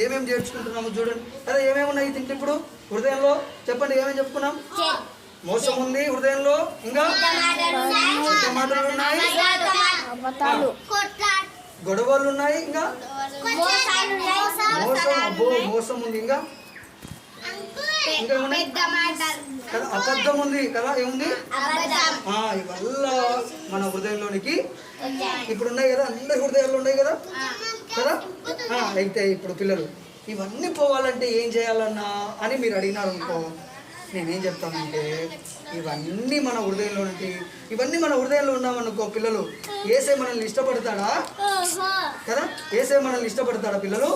ఏమేమి చేర్చుకుంటున్నాము చూడండి కదా. ఏమేమి ఉన్నాయి దీంట్లో ఇప్పుడు హృదయంలో? చెప్పండి, ఏమేమి చెప్పుకున్నాం? మోసం ఉంది హృదయంలో, ఇంకా మాటలు ఉన్నాయి, గొడవలు ఉన్నాయి, ఇంకా మోసం ఉంది, ఇంకా కదా అబద్ధం ఉంది కదా. ఏముంది? ఇవల్ల మన హృదయంలోనికి ఇప్పుడు ఉన్నాయి కదా, అందరి హృదయాల్లో ఉన్నాయి కదా కదా. అయితే ఇప్పుడు పిల్లలు ఇవన్నీ పోవాలంటే ఏం చేయాలన్నా అని మీరు అడిగినారు అనుకో, నేనేం చెప్తానంటే ఇవన్నీ మన హృదయంలో ఉన్నామనుకో పిల్లలు, యేసే మనల్ని ఇష్టపడతాడా కదా? యేసే మనల్ని ఇష్టపడతాడా పిల్లలు?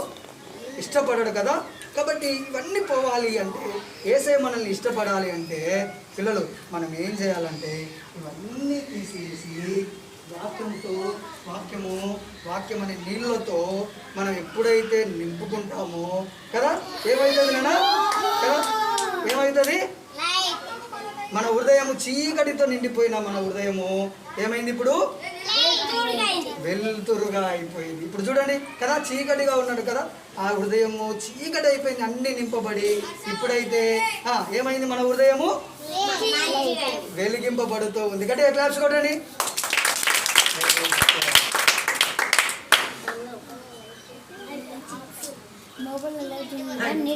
ఇష్టపడడు కదా. కాబట్టి ఇవన్నీ పోవాలి అంటే, యేసే మనల్ని ఇష్టపడాలి అంటే పిల్లలు మనం ఏం చేయాలంటే ఇవన్నీ తీసేసి వాక్యం అనే నీళ్ళతో మనం ఎప్పుడైతే నింపుకుంటామో కదా, ఏమవుతుంది నాన్న కదా? ఏమవుతుంది? మన హృదయము చీకటితో నిండిపోయిన మన హృదయము ఏమైంది? ఇప్పుడు వెలుతురుగా అయిపోయింది. ఇప్పుడు చూడండి కదా, చీకటిగా ఉన్నాడు కదా, ఆ హృదయము చీకటి అయిపోయింది, అన్ని నింపబడి ఇప్పుడైతే ఏమైంది? మన హృదయము వెలిగింపబడుతూ ఉంది. గట్టిగా క్లాప్స్ కొట్టండి.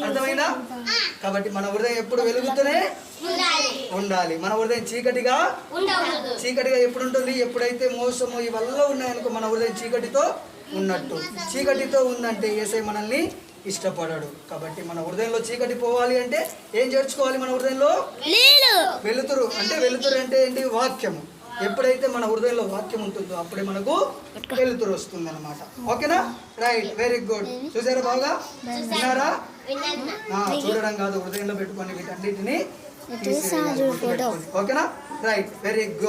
అర్థమైందా? కాబట్టి మన హృదయం ఎప్పుడు వెలుగుతూనే ఉండాలి. మన హృదయం చీకటిగా ఎప్పుడు ఉంటుంది? ఎప్పుడైతే మోసము ఇవల్ల ఉన్నాయనుకో మన హృదయం చీకటితో ఉన్నట్టు. చీకటితో ఉందంటే యేసయ్య మనల్ని ఇష్టపడడు. కాబట్టి మన హృదయంలో చీకటి పోవాలి అంటే ఏం చేర్చుకోవాలి? మన హృదయంలో వెలుతురు. అంటే వెలుతురు అంటే ఏంటి? వాక్యము. ఎప్పుడైతే మన హృదయంలో వాక్యం ఉంటుందో అప్పుడే మనకు వెలుతురు వస్తుంది అనమాట. ఓకేనా? Right, very good. చూసారా? బాగా విన్నారా? చూడడం కాదు, హృదయంలో పెట్టుకొని వీటన్నిటిని. ఓకేనా? Right, very good.